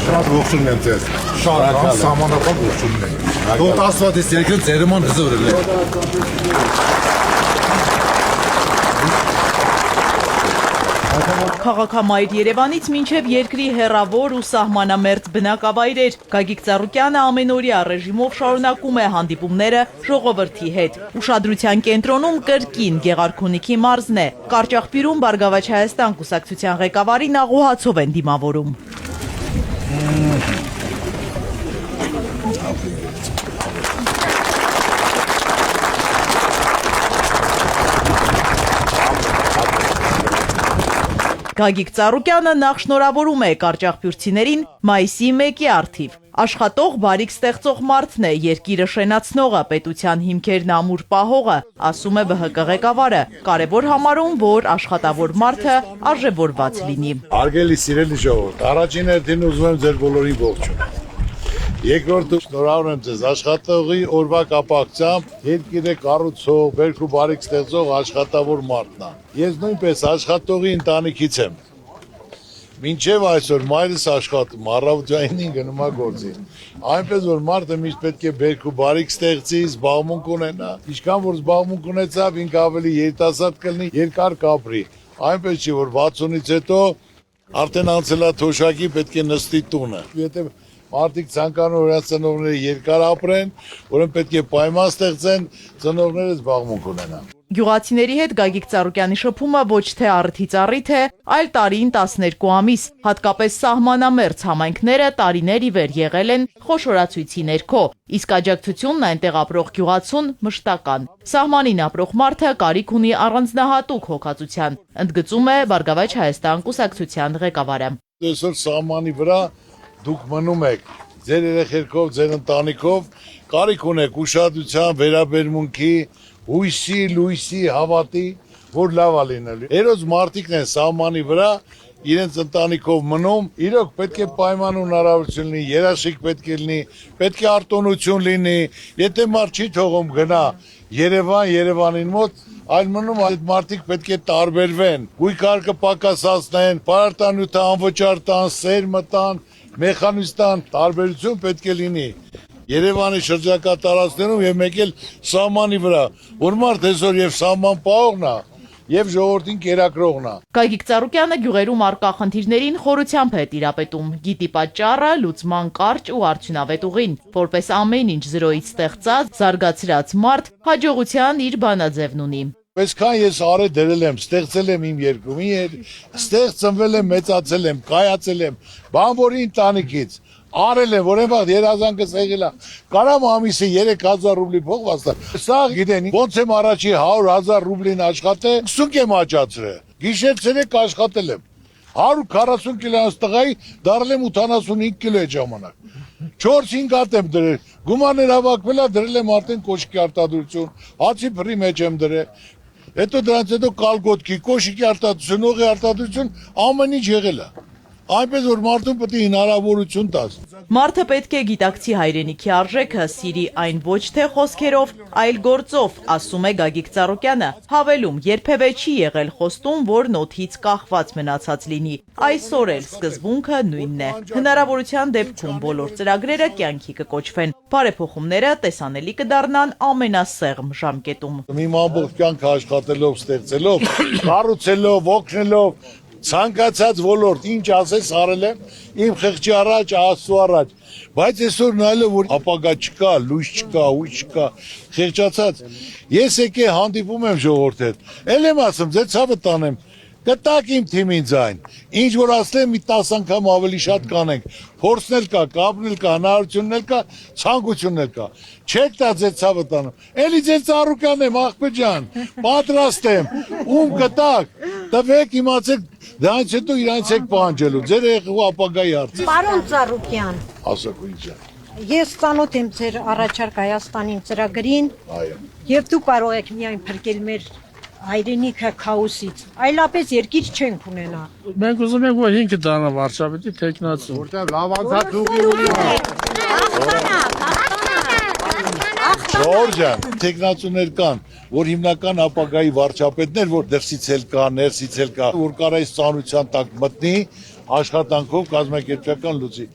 Շատ ողջունում եմ ձեզ, շատ սահմանափակ ողջունում եմ, դոտ աստված ես երկրը ձերման հզորել է։ Քաղաքամայր Երևանից մինչև երկրի հեռավոր ու սահմանամերձ բնակավայրեր Գագիկ Ծառուկյանը ամենօրյա ռեժիմով շարունակում է հանդիպումները ժողովրդի հետ։ Ուշադրության կենտրոնում կրկին Գեղարքունիքի մարզն է։ Կարճախբյուրում Բարգավաճ Հայաստան կուսակցության ղեկավարին աղոհացով են դիմավորում։ Գագիկ Ծառուկյանը նախ շնորհավորում է կարճախբյուրցիներին մայիսի 1-ի առթիվ։ Աշխատող բարիք ստեղծող մարդն է, երկիրը շենացնողը, պետության հիմքերն ամուր պահողը, ասում է ԲՀԿ ղեկավարը, կարևոր համարում, որ աշխատավոր մարդը արժևորված լինի։ Հարգելի սիրելի ժողովուրդ, առաջին հերթին ուզում եմ ձեր բոլորին ողջունել։ Երկրորդը շնորհավորում եմ ձեզ աշխատողի օրվա կապակցությամբ երկիրը կառուցող, բերք ու բարիք ստեղծող աշխատավոր մարդն է։ Ես նույնպես աշխատողի ընտանիքից եմ։ Մինչև այսօր մայրս աշխատում, առավոտյանին գնում է գործի։ Այնպես որ մարդը միշտ պետք է բերք ու բարիք ստեղծի, զբաղմունք ունենա։ Ինչքան որ զբաղմունք ունեցավ, ինքը ավելի երիտասարդ կլինի, երկար կապրի։ Այնպես չի որ 60-ից հետո արդեն անցել է թոշակի, պետք է նստի տունը։ Եթե մարդիկ ցանկանում որ ծնողները երկար ապրեն, որոնք պետք է պայման ստեղծեն, ծնողները զբաղմունք ունենան։ Գյուղացիների հետ Գագիկ Ծառուկյանի շփումը ոչ թե առիթից առիթ է, այլ տարին 12 ամիս, հատկապես սահմանամերձ համայնքները տարիներ ի վեր եղել են խոշորացույցի ներքո, իսկ աջակցությունն այնտեղ ապրող գյուղացուն մշտական։ Սահմանին ապրող մարդը կարիք ունի առանձնահատուկ հոգացության, ընդգծում է Բարգավաճ Հայաստան կուսակցության ղեկավարը։ Այսօր սահմանի վրա դուք մնում եք ձեր երեխերքով, ձեր ընտանիքով, կարիք ունեք ուշադրության, վերաբերմունքի, հույսի, լույսի, հավատի, որ լավ է լինելու։ Երոց մարդիկն են սահմանի վրա իրենց ընտանիքով մնում, իրոք պետք է պայման ու հնարավորություն լինի, երաշխիք պետք է լինի, պետք է արտոնություն լինի, եթե մարդ չի թողում գնա Երևան, Երևանին մոտ, այլ մնում այդ մարդիկ պետք է տարբերվեն, գույքարկը պակասացնեն, պարարտանյութը անվճար տան, սերմը տան, մեխանիզм տարբերություն պետք է լինի Երևանի շրջակա տարածքներում եւ մեկ էլ սահմանի վրա, որ մարդ այսօր եւ սահման պահողն է եւ ժողովրդին կերակրողն է։ Գագիկ Ծառուկյանը գյուղերում առկա խնդիրներին խորությամբ է տիրապետում, գիտի պատճառը, լուծման կարճ ու արդյունավետ ուղին, որպես ամեն ինչ զրոյից ստեղծած, զարգացրած մարդ հաջողության իր բանաձևն ունի։ Այսքան ես արել դրել եմ, ստեղծել եմ իմ երկրում, ստեղ ծնվել եմ, մեծացել եմ, կայացել եմ, բանվորի ընտանիքից, արել եմ, որ այնվաղ երազանքս եղել է, կարամ ամիսը 3000 ռուբլի փող վաստալ, սա գիտեն, ոնց եմ առաջի 100,000 ռուբլին աշխատել, 20 եմ աճացրել, գիշեր ցերեկ աշխատել եմ, 140 կիլոանոց տղայի դարել եմ 85 կիլո է ժամանակ, 4-5 հատ եմ դրել, գումարներ հավաքվել է, դրել եմ արդեն կոշկի արտադրություն, հացի փռի մեջ եմ դրել, հետո դրանց հետո կալգոտքի, կոշիկի արտադրություն, օղի արտադրություն, ամեն ինչ եղել է։ Այնպես որ մարդուն պետք է հնարավորություն տաս։ Մարդը պետք է գիտակցի հայրենիքի արժեքը, սիրի այն ոչ թե խոսքերով, այլ գործով, ասում է Գագիկ Ծառուկյանը, հավելում, երբևէ չի եղել խոստում, որ նոթից կախված մնացած լինի, այսօր էլ սկզբունքը նույնն է։ Հնարավորության դեպքում բոլոր ծրագրերը կյանքի կկոչվեն, բարեփոխումները տեսանելի կդառնան ամենասեղմ ժամկետում։ Իմ ամբողջ կյանքը աշխատելով, ստեղծելով, կառուցելով, օգնելով ցանկացած ոլորտ ինչ ասես արել եմ իմ խղճի առաջ Աստծո առաջ բայց այսօր նայելով որ ապագա չկա լույս չկա հույս չկա խղճացած ես եկե հանդիպում եմ ժողովրդի հետ ել եմ ասում ձեր ցավը տանեմ կտակ իմ թիմին ձայն ինչ որ ասեմ մի 10 անգամ ավելի շատ կանենք փորձն էլ կա կապն էլ կա հնարավորությունն էլ կա ցանկությունն էլ կա չեք տա ձեր ցավը տանում էլի ձեր Ծառուկյանն եմ աղբե ջան պատրաստ եմ ում կտակ տվեք իմացեք դրանից հետո իրանց եք պահանջելու ձեր եղու ապագայի հարցը Պարոն Ծառուկյան ասակույն ջան ես ծանոթ եմ ձեր առաջարկ Հայաստանին ծրագրին եւ դու կարող եք միայն փրկել մեր հայրենիքը քաոսից այլապես երկիր չենք ունենա մենք ուզում ենք որ ինքը դառնա վարչապետի տեխնացու որտեղ լավանցած ուղի ունի Ժորժան, տեխնացուներ կան, որ հիմնական ապագայի վարչապետներ, որ դրսից էլ կա, ներսից էլ կա, որ կարա այս ծանրության տակ մտնի, աշխատանքով կազմակերպչական լուծի։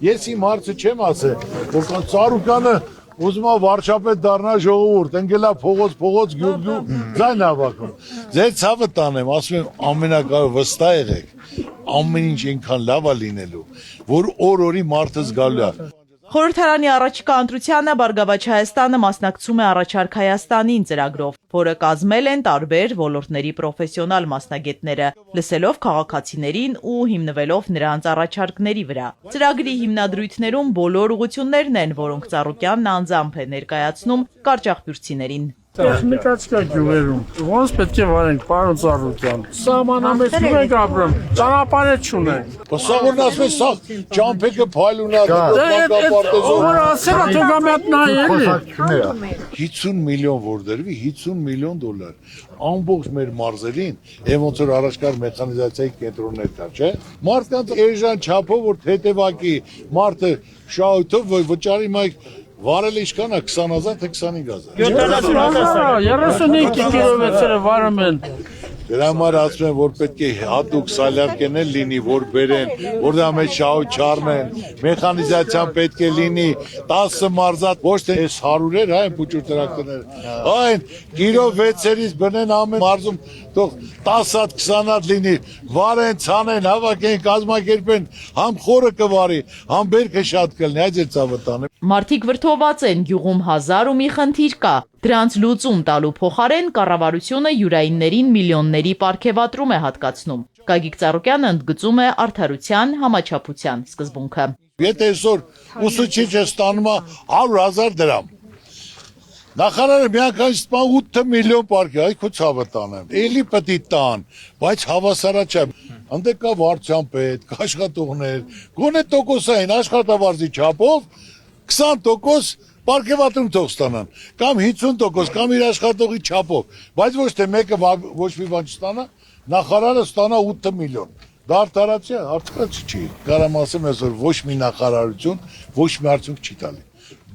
Ես իմ հարցը չեմ ասել, որ կան Ծառուկյանը ուզում է վարչապետ դառնա ժողովուրդ, ընկելա փողոց գյուղ ձայն հավաքում։ Ձեր ցավը տանեմ, ասում եմ ամենակարևորը վստահ եղեք, ամեն ինչ այնքան լավ է լինելու, որ օր-օրի մարդը զգալու է։ Խորհրդարանի առաջիկա ընտրությանը Բարգավաճ Հայաստանը մասնակցում է Առաջարկ Հայաստանին ծրագրով, որը կազմել են տարբեր ոլորտների պրոֆեսիոնալ մասնագետները, լսելով քաղաքացիներին ու հիմնվելով նրանց առաջարկների վրա։ Ծրագրի հիմնադրույթներում բոլոր ուղղություններն են, որոնք Ծառուկյանն անձամբ է ներկայացնում կարճախբյուրցիներին։ Տեխնիկա գյուղերում։ Ոնց պետք է վարենք, պարոն Ծառուկյան։ Սահմանամեջ մենք ապրում, ճանապարհ չունենք։ Բասավորն ասում է, սա ճամփեքը փայլունա, Որ ասել է թողամետ նայ էլի։ 50 միլիոն որ դրվի, 50 միլիոն դոլար։ Ամբողջ մեր մարզերին, եւ ոնց որ առաջկար մեխանիզացիայի կենտրոններ կա, չէ՞։ Մարդկանց էժան չափով որ թեթևակի մարդը շահույթով վճարի մայք վարել ինչքան է 20,000 թե 25,000։ 35 կիլոմետրը վարում են։ Դրա համար ասում եմ, որ պետք է հատուկ սալյարկեներ լինի, որ բերեն, որ դա մեջ շահույթ չառնեն, մեխանիզացիան պետք է լինի 10 մարզատ, ոչ թե այս 100-եր, այն փուճուր տրակտորները։ Այն գիրով 6-երից բնեն ամեն մարզում թող 10-ատ 20-ատ լինի, վարեն, ցանեն, հավաքեն, կազմակերպեն, համ խորը կվարի, համ բերքը շատ կլինի, այդ է ցավը տանը։ Մարդիկ վրդոված են, գյուղում 1000 ու մի խնդիր կա։ Դրանց լուծում տալու փոխարեն կառավարությունը յուրայիններին միլիոնների պարգևատրում է հատկացնում։ Գագիկ Ծառուկյանը ընդգծում է արդարության, համաչափության սկզբունքը։ Եթե այսօր ուսուցիչը ստանում է 100,000 դրամ, նախարարը միանգամից սպան 8 միլիոն պարգև, այ քո ցավը տանեմ։ Էլի պետք է տան, բայց հավասարա չէ։ Անդե կա վարչության պետ, կա աշխատողներ, գոնե տոկոսային աշխատավարձի չափով 20% պարգևատրում թող ստանան, կամ 50%, կամ իր աշխատողի չափով, բայց ոչ թե մեկը ոչ մի բան չստանա, նախարարը ստանա 8 միլիոն։ Դա արդարացիա, արդարացի չի։ Կարամ ասեմ այսօր ոչ մի նախարարություն, ոչ մի արդյունք չի տալի։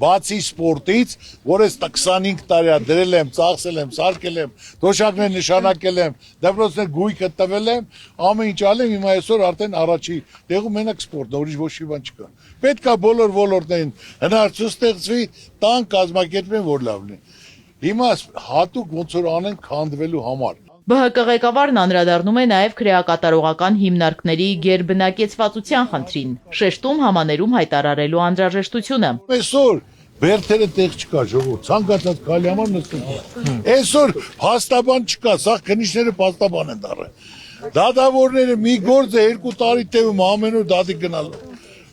Բացի սպորտից, որ ես 25 տարի դրել եմ, ծախսել եմ, սարքել եմ, դոշակներ նշանակել եմ, դպրոցներ գույքը տվել եմ, ամեն ինչ ալեմ, հիմա այսօր արդեն առաջի տեղում մենակ սպորտն, ուրիշ ոչ մի բան չկա։ Պետք է բոլոր ոլորտներին հնարություն ստեղծվի, տան կազմակերպեն, որ լավն է։ Հիմա հատուկ ոնց որ անեն քանդվելու համար։ ԲՀԿ ղեկավարն անդրադառնում է նաև քրեակատարողական հիմնարկների գերբնակեցվածության խնդրին, շեշտում համաներում հայտարարելու անհրաժեշտությունը։ Այսօր բերթերը տեղ չկա, ժողովուրդ, ցանկացած քալի համար նստում։ Այսօր փաստաբան չկա, սա քննիչները փաստաբան են դառել։ Դատավորները մի գործը 2 տարի տևում ամեն օր դատի գնալու։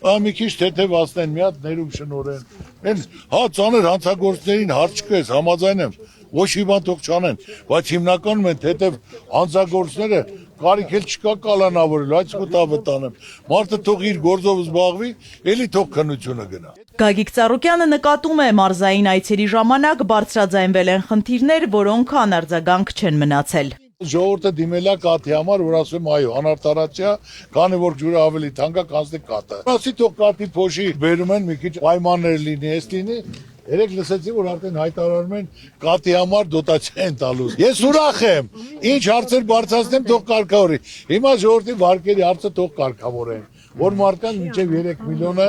Մի քիչ թեթև ասնեն, մի հատ ներում շնորեն։ Են հա ծանր հանցագործներին հարց չկես, համաձայն եմ։ Ոչ մի բան թող չանեն, բայց հիմնականում են թեթև հանցագործները կարիք էլ չկա կալանավորել, այս կտավը տանեմ։ Մարդը թող իր գործով զբաղվի, էլի թող քննությունը գնա։ Գագիկ Ծառուկյանը նկատում է մարզային այցերի ժամանակ բարձրաձայնվել են խնդիրներ, որոնք անարձագանք չեն մնացել։ Ժողովուրդը դիմել է կաթի համար, որ ասում եմ այո, անարտարացիա, քանի որ ջուրը ավելի թանկ է, կանցնի կաթը։ Ասի թող կաթի փոշի բերում են մի քիչ պայմաններ լինի, էս լինի։ Երեք լսեցի, որ արդեն հայտարարում են կաթի համար դոտացիա են տալուց։ Ես ուրախ եմ, ինչ հարցեր բարձրացնեմ, թող կարգավորի։ Հիմա ժողովրդի վարկերի հարցը թող կարգավորեն, որ մարդկանց մինչև 3 միլիոնը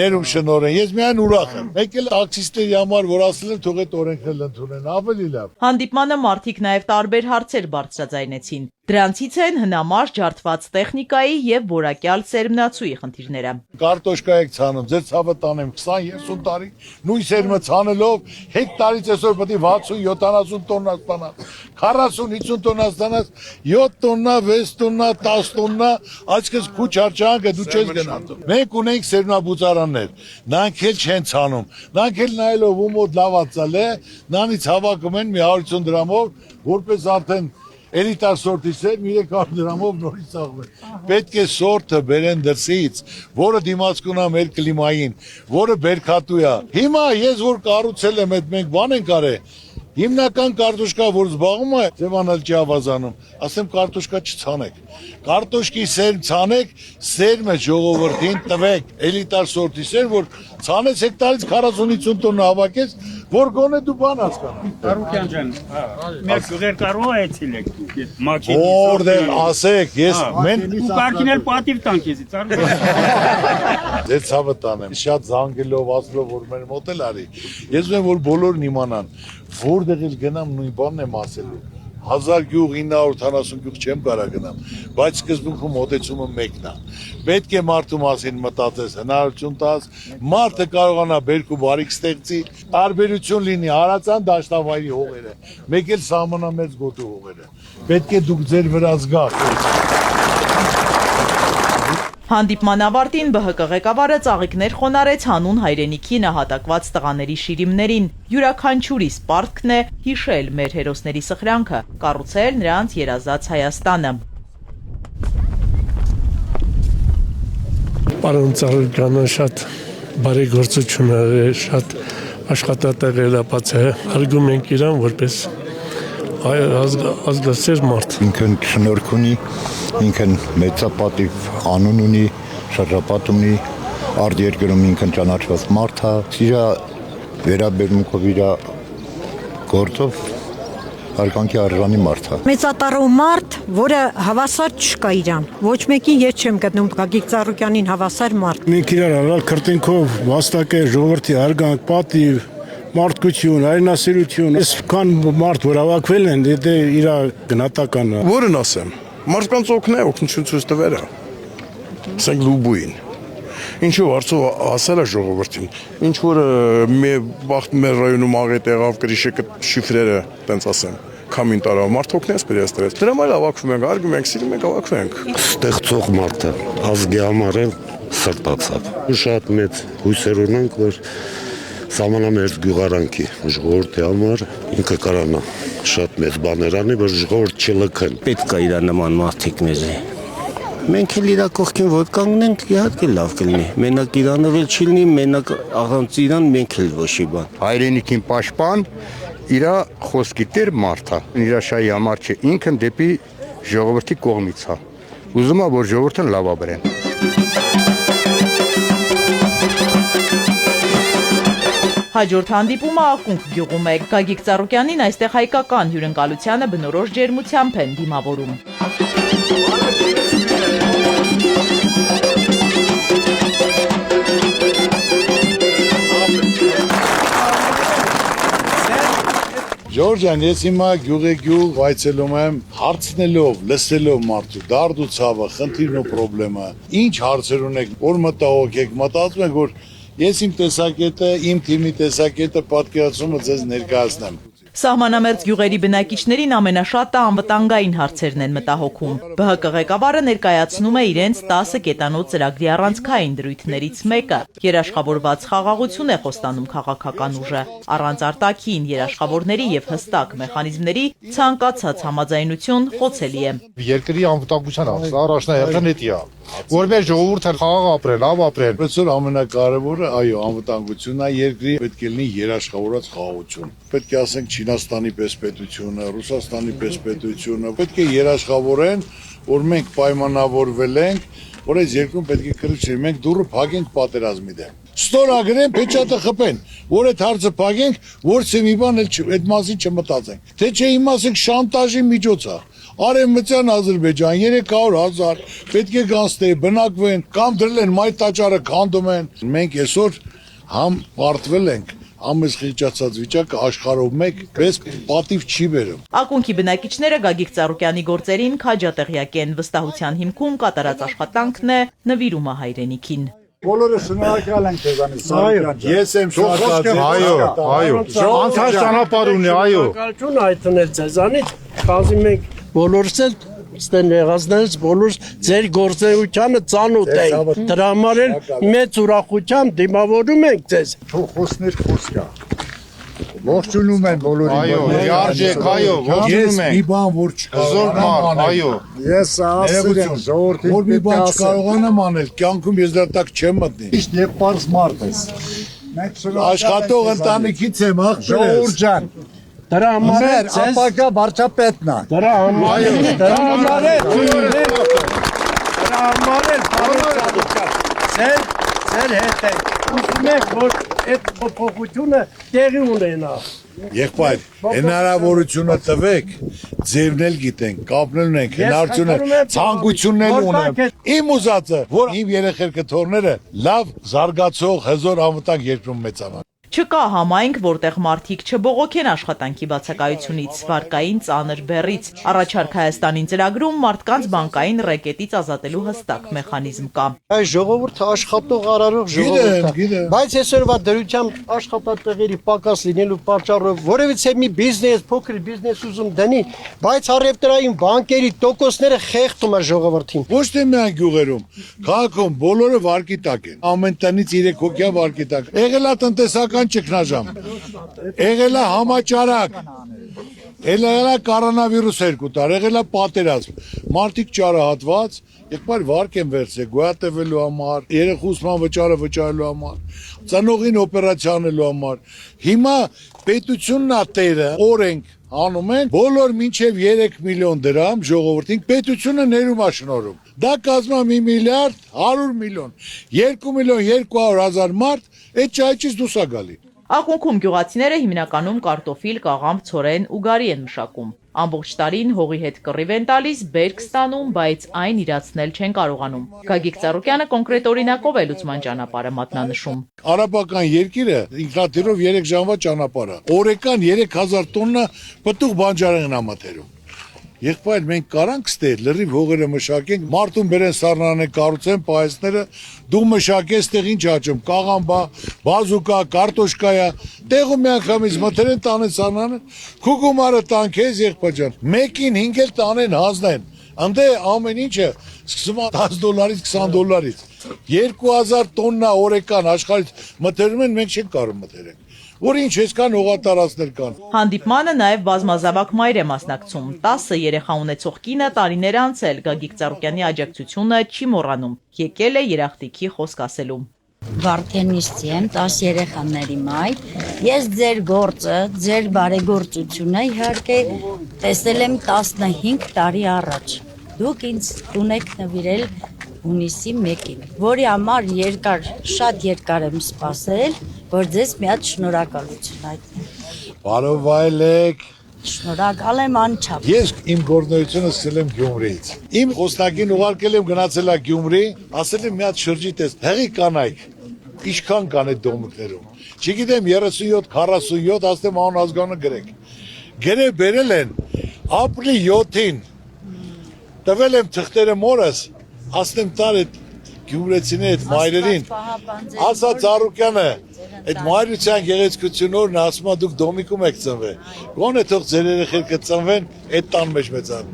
ներում շնորհեն։ Ես միայն ուրախ եմ։ Մեկ էլ ակցիստերի համար, որ ասել են թող այդ օրենքն ընդունեն, ավելի լավ։ Հանդիպմանը մարդիկ նաև տարբեր հարցեր բարձրաձայնեցին։ Դրանցից են հնամաշ ջարդված տեխնիկայի եւ որակյալ սերմնացուի խնդիրները։ Կարտոշկա եք ցանում, ձեր ցավը տանեմ 20-30 տարի, նույն սերմը ցանելով հեկտարից այսօր պետք է 60-70 տոննա ստանալ, 40-50 տոննա ստանալ, 7 տոննա, 6 տոննա, 10 տոննա, այսպես քուչ արճանքը դու չես գնահատում։ Մենք ունենք սերմնաբուծարաններ, նրանք էլ չեն ցանում, նրանք էլ նայելով ու մոտ լավացալ է, նրանից հավաքում են մի 150 դրամով, որպես արդեն էլիտար սորտի սեր 300 դրամով նորից աղում է։ Պետք է սորտը բերեն դրսից, որը դիմացկուն է մեր կլիմային, որը բերքատու է։ Հիմա ես որ կառուցել եմ, այդ մենք բան ենք արել, հիմնական կարտոշկա, որ զբաղում է, ձևանալ չի ավազանում, ասեմ կարտոշկա չցանեք, կարտոշկի սերմ ցանեք, սերմը ժողովրդին տվեք, էլիտար սորտի սեր, որ ցանեց հեկտարից 40-50 տոննա հավաքեց, որ գոնե դու բան հասկանաս։ Արուկյան ջան, մենք գյուղեր կարող այցել եք մակինի։ Որտեղ ասեք, ես մեն ու կարգինել պատիվ տան քեզից, Արուկյան։ ձեր ցավը տանեմ։ Շատ զանգելով, ասելով որ մեր մոտ էլ արի։ Ես ուզում եմ որ բոլորն իմանան, որտեղ էլ գնամ նույն բանն եմ ասելու։ 1000 գյուղ 970 գյուղ չեմ կարա գնամ, բայց սկզբունքում մոտեցումը մեկն է։ Պետք է մարդու մասին մտածես, հնարավորություն տաս, մարդը կարողանա բերք ու բարիք ստեղծի, տարբերություն լինի հարացան դաշտավայրի հողերը, մեկ էլ սահմանամերձ գոտու հողերը։ Պետք է դուք ձեր վրա զգաք։ Հանդիպման ավարտին ԲՀԿ ղեկավարը ծաղիկներ խոնարհեց հանուն հայրենիքի նահատակված տղաների շիրիմներին։ Յուրաքանչյուրիս պարտքն է հիշել մեր հերոսների սխրանքը, կառուցել նրանց երազած Հայաստանը։ Պարոն Ծառուկյանը շատ բարեգործություն է, շատ աշխատատեղել է բացել։ Հարգում ենք իրան որպես ազգասեր մարդ։ Ինքն շնորհք ունի, ինքն մեծապատիվ անուն ունի, շրջապատ ունի, արտերկրում ինքն ճանաչված մարդ է, իր վերաբերմունքով իր գործով հարգանքի արժանի մարդ է։ Մեծատարով մարդ, որը հավասար չկա իրան։ Ոչ մեկին ես չեմ գտնում Գագիկ Ծառուկյանին հավասար մարդ։ Մենք իրար առալ քրտինքով վաստակել ժողովրդի հարգանք, պատիվ, մարդկություն, հայրենասիրություն, այսքան մարդ որ հավաքվել են, դե իր գնահատականը։ Որն ասեմ, մարդկանց օգնություն ցույց տվելը։ Ասենք լուբույն։ Ինչու արծով ասել է ժողովրդին, ինչ որ մեր ռայոնում աղետ եղավ գրիշը շիֆրերը, տենց ասեմ, քամին տարավ, մարդ օգնես պրեստրես։ Դրա համար հավաքվում ենք, արգում ենք, սիրում ենք, հավաքվում ենք։ Ստեղծող մարդը ազգի համար էլ սրտացավ։ Շատ մեծ հույսեր ունենք, որ սահմանամերձ գյուղարանքի ժողովրդի համար ինքը կարողանա շատ մեծ բաներ անի, որ ժողովուրդ չլքեն։ Պետք է իր նման մարդիկ մեզի։ Մենք էլ իր կողքին ոտ կանգնենք, իհարկե լավ կլինի։ Մենակ իրանով էլ չի լինի, մենակ առանց իրան մենք էլ ոչի բան։ Հայրենիքին պաշտպան իր խոսքի տեր մարդ է։ Իր շահի համար չէ, ինքն դեպի ժողովրդի կողմից է։ Ուզում է որ ժողովուրդը լավ ապրեն։ Հաջորդ հանդիպումը Ակունք գյուղում է։ Գագիկ Ծառուկյանին այստեղ հայկական հյուրընկալությանը բնորոշ ջերմությամբ են դիմավորում։ Ժորժան, ես հիմա գյուղ այցելում եմ հարցնելով, լսելով մարդու դարդ ու ցավը, խնդիրն ու պրոբլեմը, ինչ հարցեր ունեք, որ մտահոգ եք, մտածում եք, որ ես իմ տեսակետը, իմ թիմի տեսակետը պատկերացումը ձեզ ներկայացնեմ։ Սահմանամերձ գյուղերի բնակիչներին ամենաշատը անվտանգային հարցերն են մտահոգում։ ԲՀԿ ղեկավարը ներկայացնում է իրենց 10 կետանոց ծրագրի առանցքային դրույթներից մեկը։ Երաշխավորված խաղաղություն է խոստանում քաղաքական ուժը։ Առանց արտաքին երաշխավորների եւ հստակ մեխանիզմների ցանկացած համաձայնություն խոցելի է։ Երկրի անվտանգության առաջնահերթն էդի է։ Որ մեր ժողովուրդը խաղաղ ապրեն, լավ ապրեն։ Այսօր ամենակարևորը, այո, անվտանգությունն է, երկրի պետք է լինի երաշխավորված խաղաղություն։ Պետք է ասենք Չինաստանի պես պետությունը, Ռուսաստանի պես պետությունը, պետք է երաշխավորեն, որ մենք պայմանավորվել ենք, որ այս երկրում պետք է կրկին մենք դուրը փակենք պատերազմի դեմ։ Ստորագրեն, փեչատը խփեն, որ այդ հարցը փակենք, որ մի բան էլ այդ մասին չմտածենք։ Թե չէ իմասենք շանտաժի միջոց է։ Արևմտյան Ադրբեջան 300,000 պետք է գանստե բնակվեն կամ դրել են մայր տաճարը քանդում են։ Մենք այսօր համ պարտվել ենք, համ այս խիճացած վիճակը աշխարհով մեկ պես պատիվ չի բերում։ Ակունքի բնակիչները Գագիկ Ծառուկյանի գործերին քաջատեղյակ են, վստահության հիմքում կատարած աշխատանքն է նվիրումը հայրենիքին։ Բոլորը շնորհակալ ենք քեզանից։ Ես եմ շնորհակալ։ Այո։ Անցած ճանապարհ ունի, այո։ Շնորհակալություն հայտնել ձեզանից, քանզի մենք բոլորս էլ ստեն եղածներից բոլորս ձեր գործունեությանը ծանոթ ենք։ Դրա համար էլ մեծ ուրախությամբ դիմավորում ենք ձեզ։ Խոսքներ խոսքա։ Ողջունում են բոլորին։ Այո, իարժեք, այո, ողջունում ենք։ Մի բան որ չկարողանամ, այո։ Ես ասել եմ ժողովրդին որ մի բան չկարողանամ անել, կյանքում ես դրա տակ չեմ մտնի։ Ճիշտ եւ պարզ մարդ ես։ Աշխատող ընտանիքից եմ, ախպերս։ Ժողովուրդ ջան, Դրա համար է ապակա վարչապետն է։ Դրա համար է ձեր հետ է։ Ուզում եք որ այդ փոփոխությունը տեղի ունենա։ Եղբայր, հնարավորությունը տվեք, ձերն էլ գիտենք, կապնել ենք, հնարավորությունը, ցանկություններ ունեմ։ Իմ ուզածը, որ իմ երեխերքը թորները լավ զարգացող հզոր անվտանգ երկրում մեծանան։ Չկա համայնք, որտեղ մարդիկ չբողոքեն աշխատանքի բացակայությունից, վարկային ծանր բեռից։ Առաջարկ Հայաստանին ծրագրում մարդկանց բանկային ռեկետից ազատելու հստակ մեխանիզմ կա։ Այս ժողովուրդը աշխատող արարող ժողովուրդ է։ Բայց այսօրվա դրությամբ աշխատատեղերի պակաս լինելու պատճառով որևիցե մի բիզնես, փոքր բիզնես ուզում դնի, բայց առևտրային բանկերի տոկոսները խեղդում է ժողովրդին։ Ոչ թե միայն գյուղերում, քաղաքում բոլորը վարկի տակ են։ Ամեն տնից 3 հոգյա վարկի տակ։ Եղել է տնտեսական ճգնաժամ, եղել է համաճարակ, եղել է կորոնավիրուս 2 տարի, եղել է պատերազմ, մարդիկ ճարահատված, եղբայր վարկ են վերցրել գոյատևելու համար, երեխու ուսման վճարը վճարելու համար, ծնողին օպերացիա անելու համար։ Հիմա պետությունն է տերը, օրենք անում են, բոլոր մինչև 3 միլիոն դրամ ժողովրդին պետությունը ներում է շնորհում։ Դա կազմում է 1 միլիարդ 100 միլիոն, 2 միլիոն 200 հազար մարդ այդ ճայճից դուրս է գալի։ Ակունքում գյուղացիները հիմնականում կարտոֆիլ, կաղամբ, ցորեն ու գարի են մշակում։ Ամբողջ տարին հողի հետ կռիվ են տալիս, բերք ստանում, բայց այն իրացնել չեն կարողանում։ Գագիկ Ծառուկյանը կոնկրետ օրինակով է լուծման ճանապարհը մատնանշում։ Արաբական երկիրը ինքնաթիռով 3 ժամվա ճանապարհ է։ Օրական 3000 տոննա պտուղ բանջարեղեն է մթերում։ Եղբայր, մենք կարանք ստեղ լրիվ հողերը մշակենք, մարդուն բերեն սառնարանեն կառուցեն պահեսները, դու մշակես տեղ ինչ աճում, կաղամբա, բազուկա, կարտոշկայա, տեղում միանգամից մթերեն տանեն սառնանը, քու գումարը տան քեզ եղբայր ջան, մեկին 5 էլ տանեն հանձնեն, անդե ամեն ինչը սկսում է $10-ից 20-ից, 2000 տոննա օրական աշխարհից մթերում են, մենք չենք կարող մթերենք։ Որ ինչ այսքան հողատարածքներ կան։ Հանդիպմանը նաև բազմազավակ մայր է մասնակցում։ 10 երեխա ունեցող կինը տարիներ անց էլ Գագիկ Ծառուկյանի աջակցությունը չի մոռանում։ Եկել է երախտիքի խոսք ասելու։ Վարդենիստի եմ, 10 երեխաների մայր։ Ես ձեր գործը, ձեր բարեգործությունը իհարկե տեսել եմ 15 տարի առաջ։ Դուք ինձ տուն եք նվիրել հունիսի 1-ին, որի համար շատ երկար եմ սպասել, որ ձեզ մի հատ շնորհակալություն հայտնեմ։ Բարովայելեք։ Շնորհակալ եմ անչափ։ Ես իմ գործունեությունը սկսել եմ Գյումրիից։ Իմ խոսնակին ուղարկել եմ գնացել է Գյումրի, ասել եմ մի հատ շրջի տես, հեղի կանայք, ինչքան կան այդ դոմիկներում։ Չգիտեմ 37-47, ասեմ անուն ազգանը գրեք։ Գրե բերել են ապրիլի 7-ին։ Տվել եմ թղթերը մորս, ասեմ տար այդ գյումրեցիների այդ մայրերին, ասա Ծառուկյանը, այդ մայրության գեղեցկությունորն ասում է դուք դոմիկում եք ծնվել, գոնե թող ձեր երեխեքը ծնվեն այդ տան մեջ մեծան։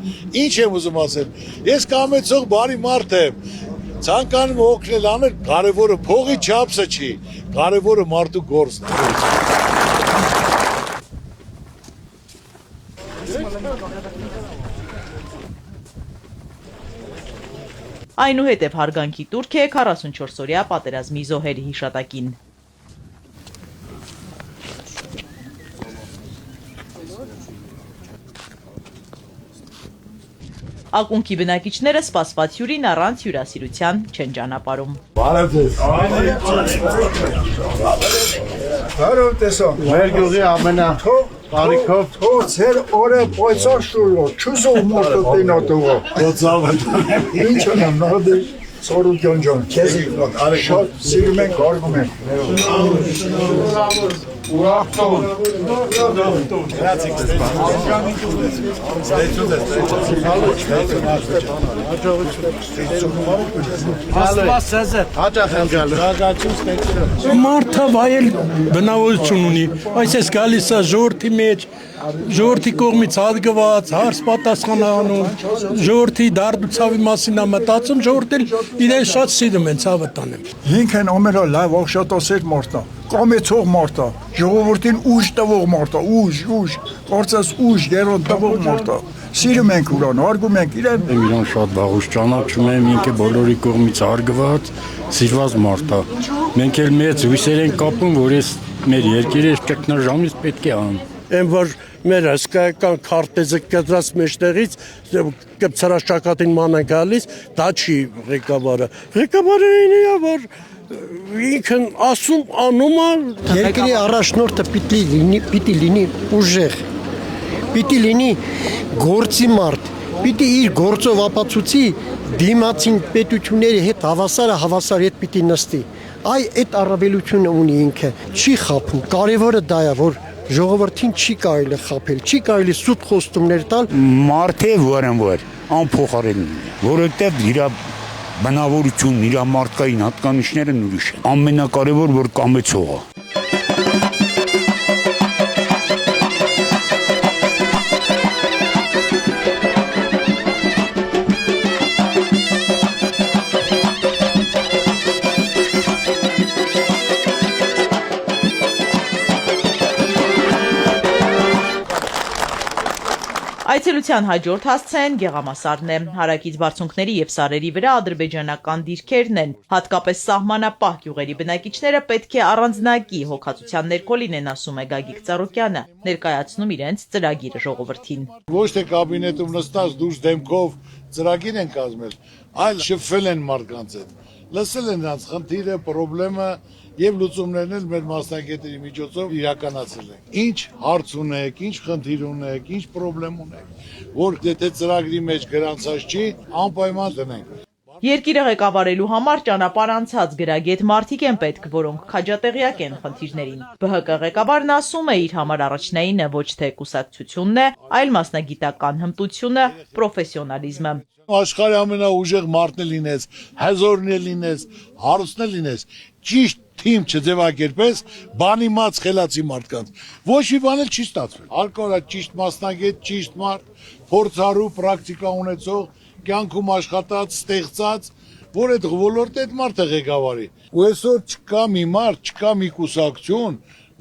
Ինչ եմ ուզում ասել, ես կամեցող բարի մարդ եմ, ցանկանում օգնել անել, կարևորը փողի չափսը չի, կարևորը մարդու գործն է։ Այնուհետև հարգանքի տուրք է 44-օրյա պատերազմի զոհերի հիշատակին։ Ակունքի բնակիչները սպասված հյուրին առանց հյուրասիրության չեն ճանապարհում։ Բարև ձեզ։ Բարև տեսա։ Մեր գյուղի ամենա տարիքով ցեր օրը պոյցա շուլո, չուզող մորտո տինոտուղո։ Ոծավը։ Ինչ ունեմ, նարդի Ծառուկյան ջան, քեզ շատ սիրում ենք,արգում ենք։ Ուրախտով։ Մարդը վայել բնավորություն ունի, այսպես գալիս է ժողովրդի մեջ, ժողովրդի կողմից հարգված, հարց պատասխանանում, ժողովրդի դարդուցավի մասին է մտածում, ժողովուրդն իրեն շատ սիրում են, ցավը տանեմ։ Ինքն ամենա լավ ողջատոսեր մարդա, կամեցող մարդա, ժողովրդին ուժ տվող մարդա, ուժ, կարծես ուժ, գերոն տվող մարդա։ Սիրում ենք ուրան, հարգում ենք իրեն։ Իրան շատ վաղուց ճանաչում եմ, ինքը բոլորի կողմից հարգված, սիրված մարդ է։ Մենք էլ մեծ հույսեր ենք կապում, որ այս մեր երկիրը ճգնաժամից պետք է ան։ Եմ որ մեր հսկայական քարտեզը կտրած մեջտեղից կպցրաշակատին ման են գալիս, դա չի ղեկավարը։ Ղեկավարը ինի է, որ ինքն ասում անում է Երկրի առաջնորդը պիտի լինի ուժեղ, պիտի լինի գործի մարդ, պիտի իր գործով ապացուցի դիմացին պետությունների հետ հավասար հետ պիտի նստի։ Այդ առավելությունը ունի ինքը, չի խափում, կարևորը դա է, որ ժողովրդին չի կարելի խափել, չի կարելի սուտ խոստումներ տալ։ Մարդ է, որ անփոխարին, որովհետև իր բնավորությունն, իր մարդկային հատկանիշներն ուրիշ են։ Ամենակարևոր, որ կամեցողը։ Այցելության հաջորդ հասցեն Գեղամասարն է։ Հարակից բարձունքների և սարերի վրա ադրբեջանական դիրքերն են։ Հատկապես սահմանապահ գյուղերի բնակիչները պետք է առանձնակի հոգացության ներքո լինեն, ասում է Գագիկ Ծառուկյանը, ներկայացնում իրենց ծրագիրը ժողովրդին։ Ոչ թե կաբինետում նստած դուրս դեմքով ծրագիր են կազմել, այլ շփվել են մարդկանց հետ, լսել են նրանց խնդիրը, խնդրեմը եւ լուծումներն էլ մեր մասնագետների միջոցով իրականացրել են։ Ինչ հարց ունեք, ինչ խնդիր ունեք, ինչ խնդրեմ ունեք, որ եթե ծրագրի մեջ գրանցած չի, անպայման դնենք։ Երկիրը ղեկավարելու համար ճանապարհ անցած գրագետ մարդիկ են պետք, որոնք քաջատեղյակ են խնդիրներին։ ԲՀԿ ղեկավարն ասում է, իր համար առաջնայինը ոչ թե կուսակցությունն է, այլ մասնագիտական հմտությունը, պրոֆեսիոնալիզմը։ Աշխարհի ամենաուժեղ մարդն է լինես, հզորն է լինես, հարուստն է լինես, ճիշտ թիմ չձևակերպես, բանիմաց խելացի մարդկանց։ Ոչ մի բան էլ չի ստացվել։ Արկորա ճիշտ մասնագետ, ճիշտ մարդ, փորձառու, պրակտիկա ունեցող, կյանքում աշխատած, ստեղծած, որ այդ ոլորտը այդ մարդը ղեկավարի։ Ու այսօր չկա մի մարդ, չկա մի կուսակցություն,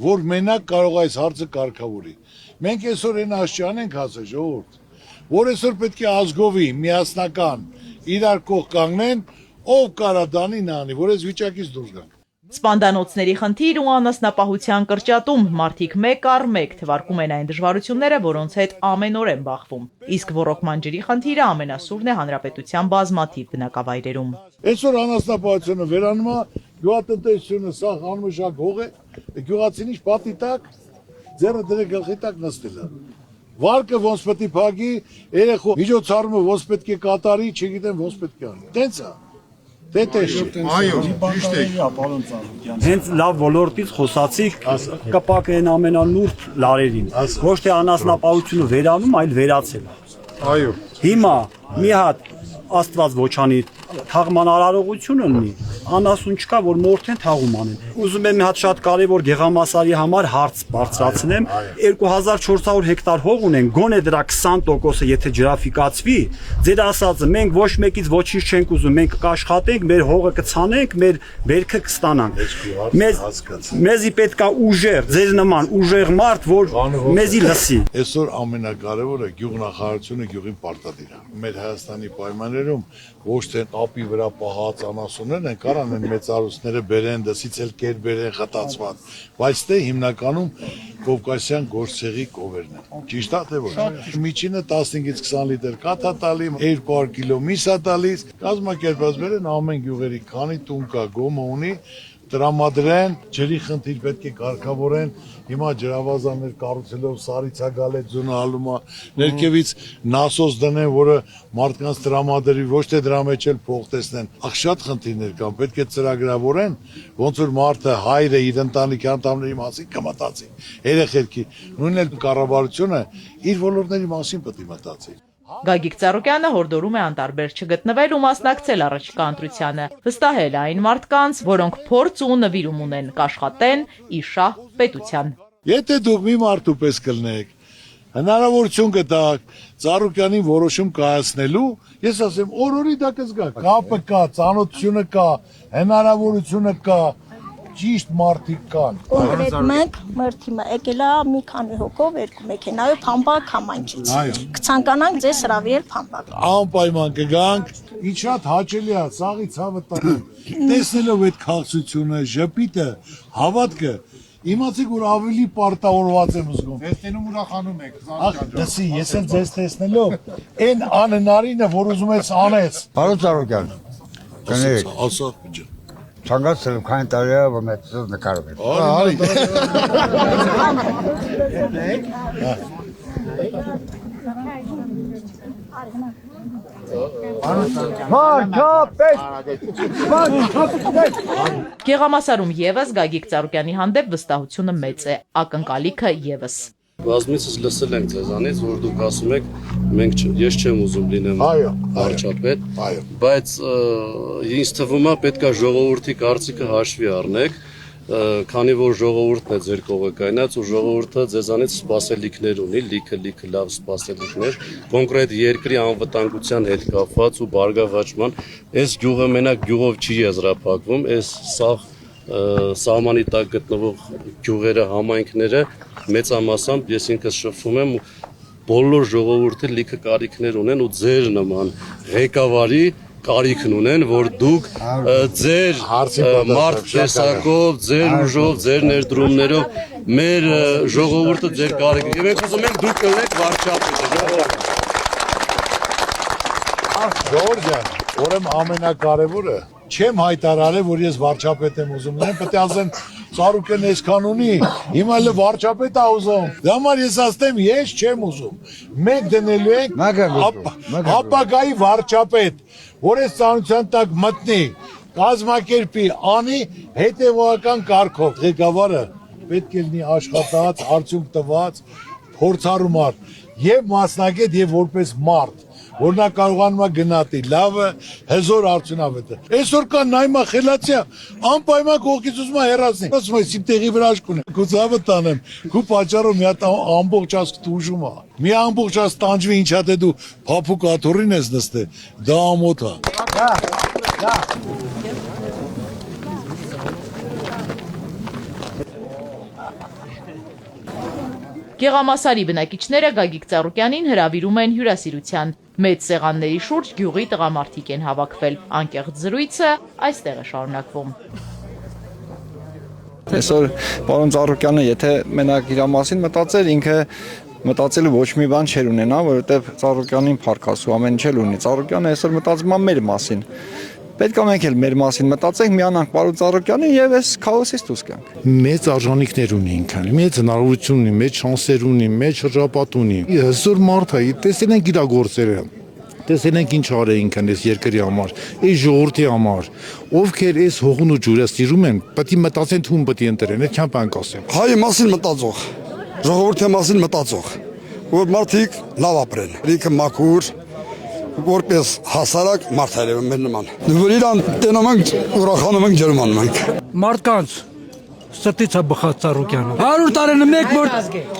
որ մենակ կարող այս հարցը կարգավորի։ Մենք այսօր այն աշճան ենք հասել, ժողովուրդ, որ այսօր պետք է ազգովի, միասնական, իրար կողք կանգնեն, ով կարա դանի նա անի, որ այս վիճակից դուրս գանք։ Սպանդանոցների խնդիր ու անասնապահության կրճատում մարդիկ մեկ առ մեկ թվարկում են այն դժվարությունները, որոնց հետ ամեն օր են բախվում։ Իսկ ոռոգման ջրի խնդիրը ամենասուրն է հանրապետության բազմաթիվ բնակավայրերում։ Այսօր անասնապահությունը վերանում է, գյուղատնտեսությունը սա անմշակ հող է, գյուղացին ինչ պատի տակ, ձեռը դրե գլխի տակ նստել է։ Վարկը ոնց պետք է փակի, երեխու միջոցառումը ոնց պետք է կատարի, չգիտեմ ոնց պետք է անի։ Տենց է։ Այո, ճիշտ է։ Հենց լավ ոլորտից խոսացիք, կպակ են ամենանուրբ լարերին։ Ոչ թե անասնապահությունը վերանում, այլ վերացել։ Այո։ Հիմա մի հատ Աստված ոչանի թաղման արարողություն ունի, անասուն չկա, որ մորթեն թաղում անեն։ Ուզում եմ մի հատ շատ կարևոր Գեղամասարի համար հարց բարձրացնեմ, 2400 հեկտար հող ունեն, գոնե դրա 20%-ը եթե ջրաֆիկացվի, ձեր ասածը մենք ոչ մեկից ոչինչ չենք ուզում, մենք կաշխատենք, մեր հողը կցանենք, մեր բերքը կստանանք։ Մեզի պետքա ուժեղ, ձեր նման ուժեղ մարդ, որ մեզի լսի։ Այսօր ամենակարևորը գյուղնախարարությունը գյուղին պարտադիր է։ Մեր Հայաստանի պայմաններում ոչ թե ապի վրա պահած անասուններն են, կարան են մեծ արուսները բերեն, դասից էլ կեր բերեն խտացված, բայց դե հիմնականում կովկասյան գործցեղի կովերն են։ Ճիշտ է թե ոչ։ Միջինը 15-ից 20 լիտր կաթ է տալի, 200 կիլո միս է տալիս, կազմակերպած բերեն ամեն գյուղերի քանի տուն կա, գոմը ունի, տրամադրեն, ջրի խնդիր պետք է կարգավորեն, հիմա ջրավազաններ կառուցելով սարից է գալը ձունալում է, ներքևից նասոս դնեն, որը մարդկանց տրամադրի, ոչ թե դրա մեջ էլ փող տեսնեն։ Ախ շատ խնդիրներ կան, պետք է ծրագրավորեն, ոնց որ մարդը հայրը իր ընտանիքի անդամների մասին կմտածի, երեխեքի, նույնն էլ կառավարությունը իր ոլորտների մասին պետք է մտածի։ Գագիկ Ծառուկյանը հորդորում է անտարբեր չգտնվել ու մասնակցել առաջիկա ընտրությանը, վստահել այն մարդկանց, որոնք փորձ ու նվիրում ունեն, կաշխատեն ի շահ պետության։ Եթե դուք մի մարդու պես կլնեք, հնարավորություն կտաք Ծառուկյանին որոշում կայացնելու, ես ասեմ, օրորի դա կզգաք։ Կապը կա, ծանոթությունը կա, հնարավորությունը կա, ճիշտ մարդիկ կան։ Կոնկրետ մենք մեր թիմը եկել է մի քանի հոգով երկու մեքենայով Փամբակ համայնքից։ Կցանկանանք ձեզ հրավիրել Փամբակ։ Անպայման կգանք, ինչ շատ հաճելի է, սաղի ցավը տալու։ Տեսնելով այդ քաղցությունը, ժպիտը, հավատքը, իմացեք որ ավելի պարտավորված եմ զգում։ Տեսնում ուրախանում եք։ Ախ, դասի, ես էլ ձեզ տեսնելով, այն անհնարինը, որ ուզում ես անես։ Պարոն Ծառուկյան, կներեք։ Ասա, Ցանկացել եմ քանի տարի է որ մեծից նկարում եմ։ Գեղամասարում եւս Գագիկ Ծառուկյանի հանդեպ վստահությունը մեծ է, ակնկալիքը եւս։ Բազմիցս լսել ենք ձեզանից, որ դուք ասում եք, ես չեմ ուզում լինեմ վարչապետ, բայց ինձ թվում է պետք է ժողովրդի կարծիքը հաշվի առնեք, քանի որ ժողովուրդն է ձեր կողը կայնած ու ժողովուրդը ձեզանից սպասելիքներ ունի, լիքը լավ սպասելիքներ, կոնկրետ երկրի անվտանգության հետ կապված ու բարգավաճման, այս գյուղը մենակ գյուղով չի եզրափակվում, այս սահմանի տակ գտնվող գյուղերը, համայնքները մեծամասամբ ես ինքս շփվում եմ բոլոր ժողովուրդը լիքը կարիքներ ունեն ու ձեր նման ղեկավարի կարիքն ունեն, որ դուք ձեր մարդ տեսակով, ձեր ուժով, ձեր ներդրումներով մեր ժողովուրդը ձեր կարիքն եւ մենք ուզում ենք դուք ելնեք վարչապետը։ Ժողովուրդ ջան, ուրեմն ամենակարևորը չեմ հայտարարել, որ ես վարչապետ եմ ուզում լինեմ, պետք է ասեմ Ծառուկեն այսքան ունի, հիմա էլ վարչապետ է ուզում։ Դա համար ես ասեմ, ես չեմ ուզում։ Մենք դնելու ենք ապագայի վարչապետ, որ այս ծանոթության տակ մտնի, կազմակերպի, անի հետևողական կարգով։ Ղեկավարը պետք է լինի աշխատած, արդյունք տված, փորձառու մարդ, եւ մասնագետ, եւ որպես մարդ, որ նա կարողանում է գնահատի լավը, հզոր արդյունավետը։ Այսօր կա նայմա խելացիա, անպայման կողքից ուզում է հեռացնի։ Ասում է, իմ տեղի վրա աշկ ունեմ, քո ցավը տանեմ, քո պատճառով մի հատ ամբողջ ազգ տուժում է։ Մի ամբողջ ազգ տանջվի, ինչա դե դու փափուկ աթոռին ես նստել, դա ամոթ է։ Գեղամասարի բնակիչները Գագիկ Ծառուկյանին հրավիրում են հյուրասիրության։ Մեծ սեղանների շուրջ գյուղի տղամարդիկ են հավաքվել։ Անկեղծ զրույցը այստեղ է շարունակվում։ Այսօր պարոն Ծառուկյանը եթե մենակ իր մասին մտածեր, ինքը մտածելու ոչ մի բան չէր ունենա, որովհետև Ծառուկյանին փառք ասու ամեն ինչ էլ ունի։ Ծառուկյանը այսօր մտածում է մեր մասին։ Պետք է մենք էլ մեր մասին մտածենք, միանանք պարոն Ծառուկյանին եւ այս քաոսից դուրս գանք։ Մեծ արժանինքներ ունի ինքան, մեծ հնարավորություն ունի, մեծ շանսեր ունի, մեծ շրջապատ ունի։ Հզոր մարդ է, տեսել ենք իր գործերը, տեսել ենք ինչ արել ինքան այս երկրի համար, այս ժողովրդի համար, ովքեր այս հողուն ու ջուրը սիրում են, պետք է մտածեն թուն պետք է ընտրեն, այդքան բան կասեմ։ Հայի մասին մտածող, ժողովրդի մասին մտածող, որ մարդիկ լավ ապրեն, լիքը մաքուր որպես հասարակ մարդեր են մեր նման։ Որ իրան տենում ենք, ուրախանում ենք, ջերմանում ենք։ Մարդկանց սրտից է բխած Ծառուկյանը։ 100 տարին մեկ որ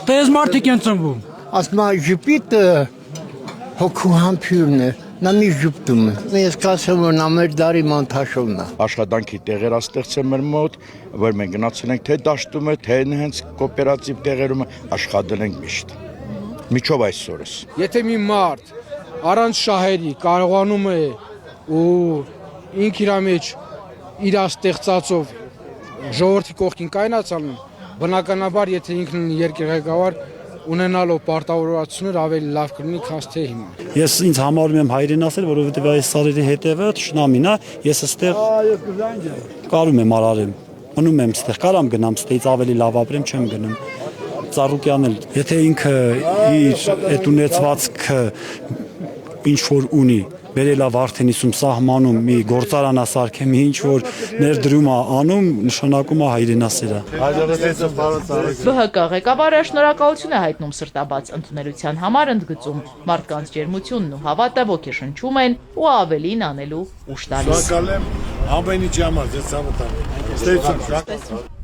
տես մարդիկ են ծնվում։ Ասում է ժպիտը հոգու համբույրն է, նա մի ժպտում է։ Ես կասեմ, որ նա մեր դարի մանթաշովն է։ Աշխատանքի տեղեր ստեղծել մեր մոտ, որ մենք գնացել ենք թե դաշտում է, թե հենց կոոպերատիվ տեղերում աշխատել ենք միշտ։ Միջով այսօրս։ Եթե մի մարդ առանց շահերի կարողանում է ու ինք իր մեջ իր ստեղծածով ժողովրդի կողքին կայնացալու, բնականաբար եթե ինքն երկրի ղեկավար ունենալով պարտավորություններ ավելի լավ կլինի, քան թե հիմա։ Ես ինձ համարում եմ հայրեն ասել, որովհետև այս սարերի հետևը թշնամին է, ես այստեղ կարում եմ արարեմ, մնում եմ այստեղ, կարամ գնամ այստեղից ավելի լավ ապրեմ, չեմ գնում։ Ծառուկյանն էլ, եթե ինքը իր այդ ունեցվածքը ինչ որ ունի, բերելա Վարդենիսում սահմանում մի գործարանա սարքե, մի ինչ որ ներդրում է անում, նշանակում է հայրենասեր է։ ԲՀԿ ղեկավարը շնորհակալություն է հայտնում սրտաբաց ընդունելության համար, ընդգծում մարդկանց ջերմությունն ու հավատը ոգեշնչում են ու ավելին անելու ուժ տալիս։ Շնորհակալ եմ ամեն ինչի համար, ձեզ ցավը տամ։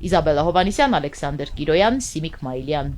Իզաբելլա Հովհաննիսյան, Ալեքսանդր Կիրոյան, Սիմիկ Մայիլյան։